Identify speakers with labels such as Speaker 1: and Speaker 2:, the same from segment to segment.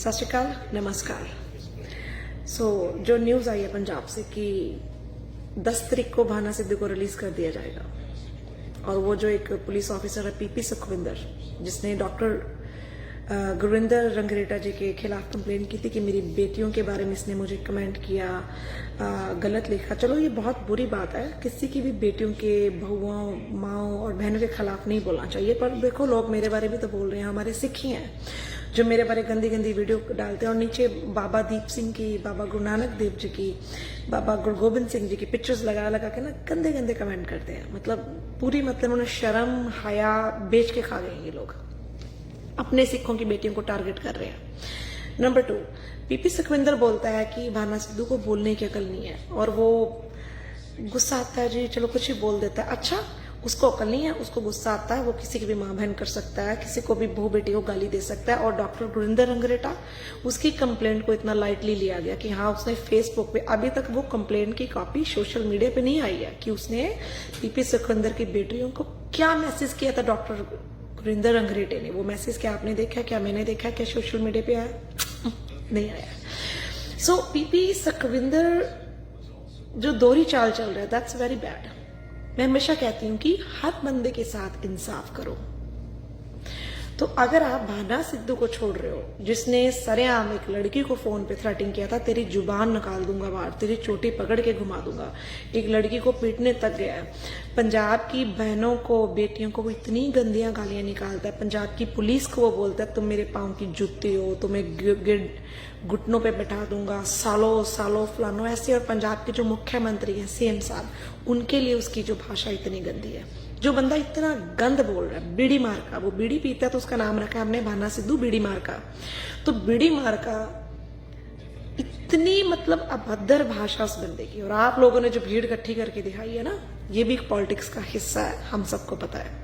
Speaker 1: सत श्री अकाल, नमस्कार। जो न्यूज़ आई है पंजाब से कि 10 तारीख को भाना सिद्धू को रिलीज कर दिया जाएगा, और वो जो एक पुलिस ऑफिसर है पीपी सुखविंदर, जिसने डॉक्टर गुरविंदर रंगरेटा जी के खिलाफ कंप्लेंट की थी कि मेरी बेटियों के बारे में इसने मुझे कमेंट किया, गलत लिखा। चलो ये बहुत बुरी बात है, किसी की भी बेटियों के बहुओं माओं और बहनों के खिलाफ नहीं बोलना चाहिए, पर देखो लोग मेरे बारे में तो बोल रहे हैं, हमारे सिख ही हैं जो मेरे बारे गंदी गंदी वीडियो डालते हैं, और नीचे बाबा दीप सिंह की, बाबा गुरु नानक देव जी की, बाबा गुरु गोबिंद सिंह जी की पिक्चर्स लगा लगा के ना गंदे गंदे कमेंट करते हैं। मतलब पूरी उन्होंने शर्म हया बेच के खा गए ये लोग, अपने सिखों की बेटियों को टारगेट कर रहे हैं। नंबर 2, पीपी सुखविंदर बोलता है कि भाना सिद्धू को बोलने की अकल नहीं है, और वो गुस्सा आता है जी, चलो कुछ ही बोल देता है। अच्छा, उसको अकल नहीं है, उसको गुस्सा आता है, वो किसी की भी मां बहन कर सकता है, किसी को भी बहू बेटी को गाली दे सकता है। और डॉक्टर गुरिंदर रंगरेटा, उसकी कंप्लेंट को इतना लाइटली लिया गया कि हाँ उसने फेसबुक पे, अभी तक वो कंप्लेंट की कॉपी सोशल मीडिया पे नहीं आई है कि उसने पीपी सुखविंदर की बेटियों को क्या मैसेज किया था डॉक्टर गुरिंदर रंगरेटे ने। वो मैसेज क्या आपने देखा, क्या मैंने देखा, क्या सोशल मीडिया पे आया? नहीं आया। सो पीपी सुखविंदर जो दोहरी चाल चल रहा है, दैट्स वेरी बैड। मैं हमेशा कहती हूं कि हर बंदे के साथ इंसाफ करो। तो अगर आप भाना सिद्धू को छोड़ रहे हो, जिसने सरेआम एक लड़की को फोन पे थ्रेटिंग किया था, तेरी जुबान निकाल दूंगा बाहर, तेरी चोटी पकड़ के घुमा दूंगा, एक लड़की को पीटने तक गया है। पंजाब की बहनों को, बेटियों को वो इतनी गंदियां गालियां निकालता है। पंजाब की पुलिस को वो बोलता है तुम मेरे पाँव की जूती हो, तुम्हें घुटनों पे बैठा दूंगा, सालों सालों फलानो ऐसे। और पंजाब के जो मुख्यमंत्री हैं सीएम साहब, उनके लिए उसकी जो भाषा इतनी गंदी है। जो बंदा इतना गंद बोल रहा है, बीड़ी मार का, वो बीड़ी पीता है तो उसका नाम रखा है हमने भाना सिद्धू बीड़ी मार का। तो बीड़ी मार का इतनी मतलब अभद्र भाषा उस बंदे की, और आप लोगों ने जो भीड़ इकट्ठी करके दिखाई है ना, ये भी पॉलिटिक्स का हिस्सा है, हम सबको पता है।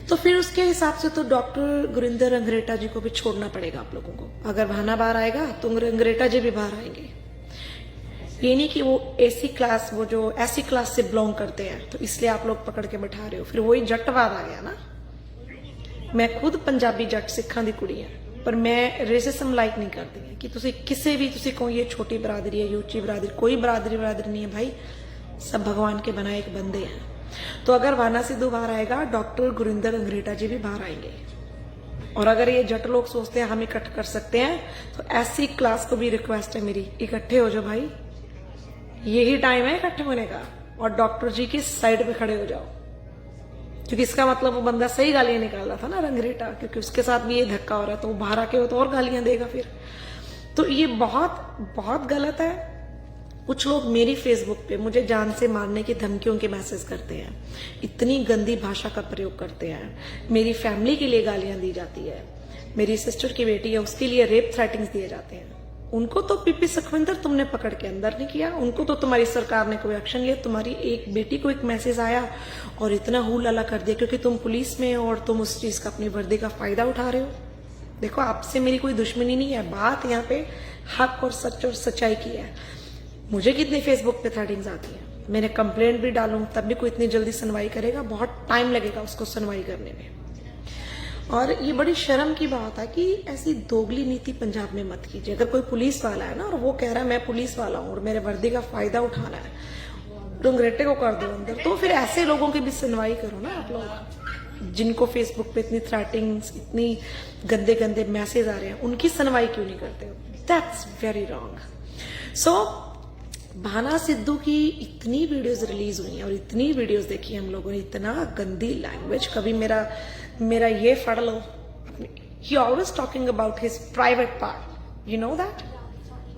Speaker 1: तो फिर उसके हिसाब से तो डॉक्टर गुरिंदर रंगरेटा जी को भी छोड़ना पड़ेगा आप लोगों को। अगर भाना बाहर आएगा तो रंगरेटा जी भी बाहर आएंगे। ये नहीं कि वो एसी क्लास, वो जो ऐसी क्लास से बिलोंग करते हैं तो इसलिए आप लोग पकड़ के बैठा रहे हो। फिर वही जटवाद आ गया ना। मैं खुद पंजाबी जट सिखां दी कुड़ी है, पर मैं रेसिज्म लाइक नहीं करती कि तुसी किसी भी, तुसी को ये छोटी बरादरी है, ये ऊंची बरादरी, कोई बरादरी नहीं है भाई, सब भगवान के बनाए एक बंदे हैं। तो अगर भाना सिद्धू बाहर आएगा, डॉक्टर गुरिंदर रंगरेटा जी भी बाहर आएंगे। और अगर ये जट लोग सोचते हैं हम इकट्ठ कर सकते हैं, तो ऐसी क्लास को भी रिक्वेस्ट है मेरी, इकट्ठे हो जाओ भाई, यही टाइम है इकट्ठे होने का, और डॉक्टर जी की साइड पे खड़े हो जाओ। क्योंकि इसका मतलब वो बंदा सही गालियां निकाल रहा था ना रंगरेटा, क्योंकि उसके साथ भी ये धक्का हो रहा है, तो वो बाहर आके हो तो और गालियां देगा फिर। तो ये बहुत बहुत गलत है। कुछ लोग मेरी फेसबुक पे मुझे जान से मारने की धमकियों के मैसेज करते हैं, इतनी गंदी भाषा का प्रयोग करते हैं। मेरी फैमिली के लिए गालियां दी जाती है, मेरी सिस्टर की बेटी है उसके लिए रेप थ्रेटिंग्स दिए जाते हैं। उनको तो पीपी सुखविंदर तुमने पकड़ के अंदर नहीं किया, उनको तो तुम्हारी सरकार ने कोई एक्शन लिया। तुम्हारी एक बेटी को एक मैसेज आया और इतना हुलाला कर दिया क्योंकि तुम पुलिस में हो और तुम उस चीज का, अपनी वर्दी का फायदा उठा रहे हो। देखो आपसे मेरी कोई दुश्मनी नहीं है, बात यहाँ पे हक और सच और सच्चाई की है। मुझे कितनी फेसबुक पे थ्रेटिंग्स आती है, मैंने कंप्लेंट भी डालूं तब भी कोई इतनी जल्दी सुनवाई करेगा? बहुत टाइम लगेगा उसको सुनवाई करने में। और ये बड़ी शर्म की बात है कि ऐसी दोगली नीति पंजाब में मत कीजिए। अगर कोई पुलिस वाला है ना और वो कह रहा है मैं पुलिस वाला हूं और मेरे वर्दी का फायदा उठाना है, रंगरेटे को कर दो अंदर। तो फिर ऐसे लोगों की भी सुनवाई करो ना आप लोग, जिनको फेसबुक पे इतनी थ्रेटिंग्स, इतनी गंदे गंदे मैसेज आ रहे हैं, उनकी सुनवाई क्यों नहीं करते हो? That's very wrong. So Bhana Sidhu की इतनी वीडियोस रिलीज हुई हैं और इतनी वीडियोस देखी हम लोगों ने, इतना गंदी लैंग्वेज, कभी मेरा ये फड़ लो। He always talking about his private part, you know that.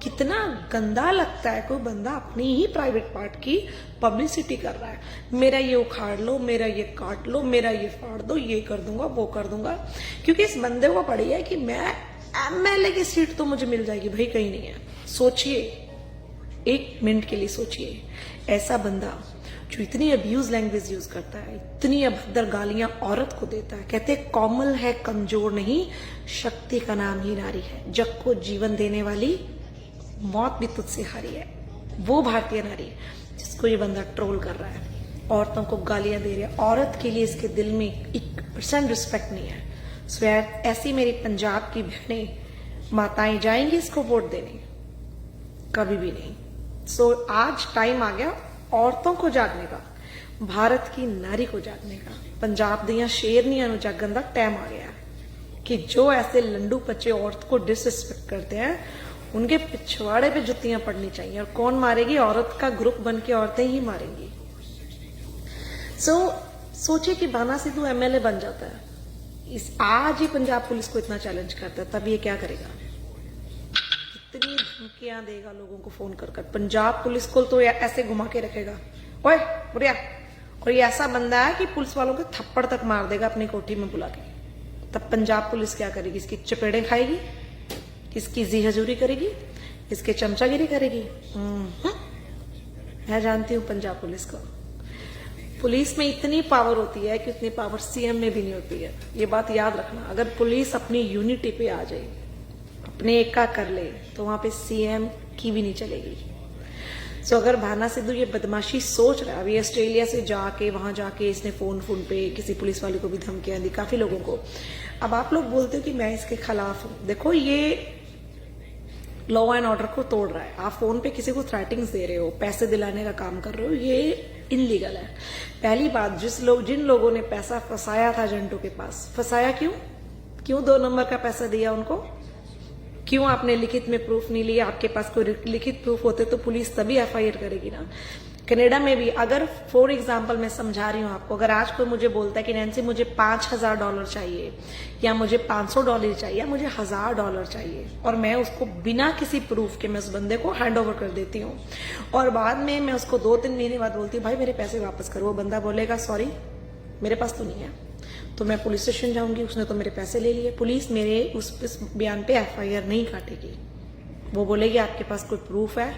Speaker 1: कितना गंदा लगता है कोई बंदा अपनी ही प्राइवेट पार्ट की पब्लिसिटी कर रहा है। मेरा ये उखाड़ लो, मेरा ये काट लो, मेरा ये फाड़ दो, ये कर दूंगा, वो कर दूंगा। क्योंकि इस बंदे को पड़ी है कि मैं एमएलए की सीट तो मुझे मिल जाएगी, भाई कहीं नहीं है। सोचिए, एक मिनट के लिए सोचिए, ऐसा बंदा जो इतनी अब्यूज लैंग्वेज यूज करता है, इतनी अभद्र गालियां औरत को देता है। कहते कोमल है कमजोर नहीं, शक्ति का नाम ही नारी है, जग को जीवन देने वाली मौत भी तुझसे हारी है। वो भारतीय नारी जिसको ये बंदा ट्रोल कर रहा है, औरतों को गालियां दे रहा है, औरत के लिए इसके दिल में 1% रिस्पेक्ट नहीं है। सो ऐसी मेरी पंजाब की बहनें माताएं जाएंगी इसको वोट देने? कभी भी नहीं। सो आज टाइम आ गया औरतों को जागने का, भारत की नारी को जागने का। पंजाब दियां शेरनियां नु जागन दा टाइम आ गया कि जो ऐसे लंडू बच्चे औरत को डिसरिस्पेक्ट करते हैं उनके पिछवाड़े पे जुतियां पड़नी चाहिए। और कौन मारेगी? औरत का ग्रुप बन के औरतें ही मारेंगी। सोचे कि भाना सिद्धू एमएलए बन जाता है, आज ही पंजाब पुलिस को इतना चैलेंज करता है, तब ये क्या करेगा? कितनी धमकियां देगा लोगों को फोन कर कर। पंजाब पुलिस को तो ऐसे घुमा के रखेगा, ओए बुढ़िया। और ये ऐसा बंदा है कि पुलिस वालों को थप्पड़ तक मार देगा अपनी कोठी में बुला के। तब पंजाब पुलिस क्या करेगी? इसकी चपेड़े खाएगी, इसकी जी हजूरी करेगी, इसके चमचागिरी करेगी। मैं जानती हूं पंजाब पुलिस को। पुलिस में इतनी पावर होती है कि उतनी पावर सीएम में भी नहीं होती है। ये बात याद रखना। अगर पुलिस अपनी यूनिटी पे आ जाए, अपने एका कर ले, तो वहां पे सीएम की भी नहीं चलेगी। सो अगर भाना सिद्धू ये बदमाशी सोच रहा है, अभी ऑस्ट्रेलिया से जाके वहां जाके इसने फोन पे किसी पुलिस वाले को भी धमकियां दी, काफी लोगों को। अब आप लोग बोलते हो कि मैं इसके खिलाफ हूं। देखो, ये लॉ एंड ऑर्डर को तोड़ रहा है। आप फोन पे किसी को थ्रेटिंग्स दे रहे हो, पैसे दिलाने का काम कर रहे हो, ये इनलीगल है। पहली बात, जिन लोगों ने पैसा फंसाया था एजेंटों के पास, फंसाया क्यों 2 नंबर का पैसा दिया उनको? क्यों आपने लिखित में प्रूफ नहीं लिया? आपके पास कोई लिखित प्रूफ होते तो पुलिस तभी एफआईआर करेगी ना। कनाडा में भी अगर फॉर एग्जांपल मैं समझा रही हूं आपको, अगर आज कोई मुझे बोलता है कि नैन्सी मुझे $5,000 चाहिए, या मुझे $500 चाहिए, या मुझे $1,000 चाहिए, और मैं उसको बिना किसी प्रूफ के मैं उस बंदे को हैंड ओवर कर देती हूँ, और बाद में मैं उसको 2-3 महीने बाद बोलती हूँ भाई मेरे पैसे वापस करो, वो बंदा बोलेगा सॉरी मेरे पास तो नहीं है, तो मैं पुलिस स्टेशन जाऊंगी, उसने तो मेरे पैसे ले लिए। पुलिस मेरे उस बयान पे एफआईआर नहीं काटेगी, वो बोलेगी आपके पास कोई प्रूफ है।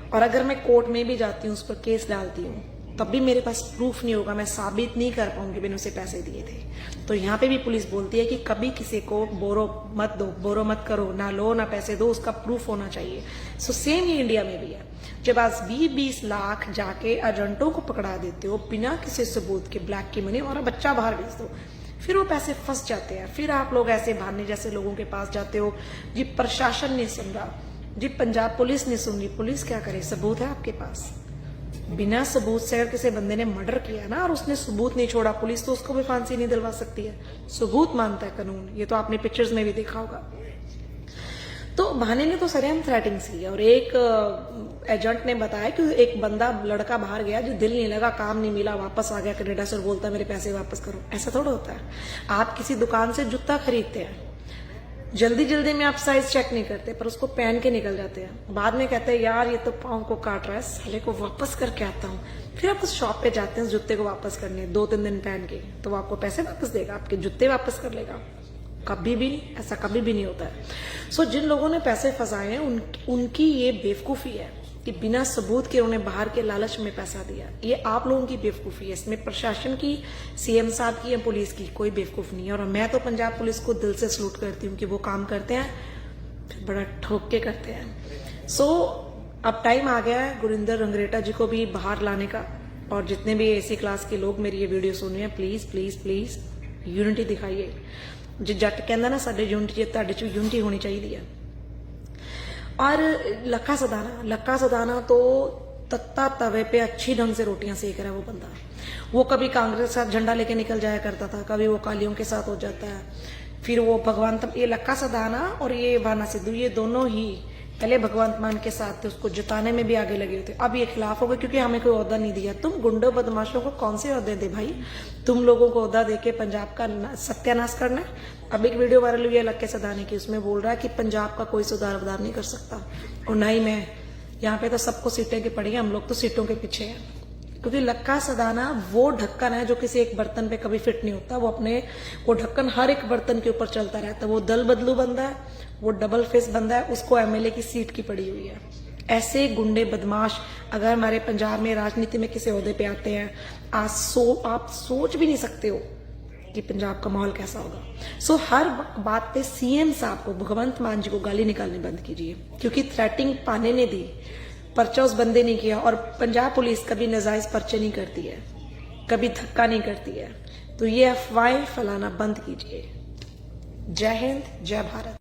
Speaker 1: और अगर मैं कोर्ट में भी जाती हूँ, उस पर केस डालती हूँ, तब भी मेरे पास प्रूफ नहीं होगा, मैं साबित नहीं कर पाऊंगी मैंने उसे पैसे दिए थे। तो यहाँ पे भी पुलिस बोलती है कि कभी किसी को बोरो मत करो, ना लो ना पैसे दो, उसका प्रूफ होना चाहिए। सो सेम ही इंडिया में भी है। जब आज 20-20 लाख जाके एजेंटों को पकड़ा देते हो बिना किसी सबूत के, ब्लैक की मनी, और बच्चा बाहर भेज दो, फिर वो पैसे फंस जाते हैं। फिर आप लोग ऐसे भाने जैसे लोगों के पास जाते हो, जी प्रशासन नहीं सुन रहा, जी पंजाब पुलिस नहीं सुन रही। पुलिस क्या करे? सबूत है आपके पास? बिना सबूत से अगर किसी बंदे ने मर्डर किया ना और उसने सबूत नहीं छोड़ा, पुलिस तो उसको भी फांसी नहीं दिलवा सकती है। सबूत मानता है कानून। ये तो आपने पिक्चर्स में भी देखा होगा। तो भाने ने तो सरेआम थ्रेटिंग्स की, और एक एजेंट ने बताया कि एक बंदा लड़का बाहर गया जो दिल नहीं लगा, काम नहीं मिला, वापस आ गया कनाडा से और बोलता मेरे पैसे वापस करो। ऐसा थोड़ा होता है। आप किसी दुकान से जूता खरीदते हैं, जल्दी में आप साइज चेक नहीं करते, पर उसको पहन के निकल जाते हैं। बाद में कहते हैं यार ये तो पाँव को काट रहा है, साले को वापस करके आता हूँ। फिर आप उस शॉप पे जाते हैं जूते को वापस करने, 2-3 दिन पहन के, तो वो आपको पैसे वापस देगा, आपके जूते वापस कर लेगा? कभी भी नहीं, ऐसा कभी भी नहीं होता है। सो जिन लोगों ने पैसे फंसाए हैं उनकी ये बेवकूफी है कि बिना सबूत के उन्होंने बाहर के लालच में पैसा दिया। ये आप लोगों की बेवकूफी है। इसमें प्रशासन की, सीएम साहब की या पुलिस की कोई बेवकूफ नहीं है। और मैं तो पंजाब पुलिस को दिल से सलूट करती हूँ कि वो काम करते हैं, फिर बड़ा ठोक के करते हैं। सो अब टाइम आ गया है गुरिंदर रंगरेटा जी को भी बाहर लाने का। और जितने भी एसी क्लास के लोग मेरी ये वीडियो सुन रहे हैं, प्लीज प्लीज प्लीज यूनिटी दिखाइए। जो जट कहता ना साडे यूनिटी, तुहाडे च यूनिटी होनी चाहिए है। और लक्का सदाना तो तत्ता तवे पे अच्छी ढंग से रोटियां सेक रहा है वो बंदा। वो कभी कांग्रेस के साथ झंडा लेके निकल जाया करता था, कभी वो कालियों के साथ हो जाता है, फिर वो भगवंत, ये लक्का सदाना और ये भाना सिद्धू, ये दोनों ही पहले भगवंत मान के साथ थे, उसको जिताने में भी आगे लगे थे। अब ये खिलाफ हो गए क्योंकि हमें कोई ओहदा नहीं दिया। तुम गुंडों बदमाशों को कौन से ओहदे दे भाई? तुम लोगों को ओहदा देके पंजाब का सत्यानाश करना है। अब एक वीडियो वायरल हुई है लक्के सदाने की, उसमें बोल रहा है कि पंजाब का कोई सुधार नहीं कर सकता, और ना ही मैं। यहाँ पे तो सबको सीटें की पड़ी है, हम लोग तो सीटों के पीछे हैं। क्योंकि लक्का सदाना वो ढक्कन है जो किसी एक बर्तन पे कभी फिट नहीं होता। वो ढक्कन हर एक बर्तन के ऊपर चलता रहता है। वो दल बदलू बंदा है, वो डबल फेस बंदा है, उसको एमएलए की सीट की पड़ी हुई है। ऐसे गुंडे बदमाश अगर हमारे पंजाब में राजनीति में किसी ओहदे पे आते हैं, आप सोच भी नहीं सकते हो कि पंजाब का माहौल कैसा होगा। सो हर बात पे सीएम साहब को, भगवंत मान जी को गाली निकालनी बंद कीजिए, क्योंकि थ्रेटिंग पाने ने दी, पर्चा उस बंदे ने किया। और पंजाब पुलिस कभी नाजायज पर्चे नहीं करती है, कभी धक्का नहीं करती है। तो ये अफवाहें फैलाना बंद कीजिए। जय हिंद, जय भारत।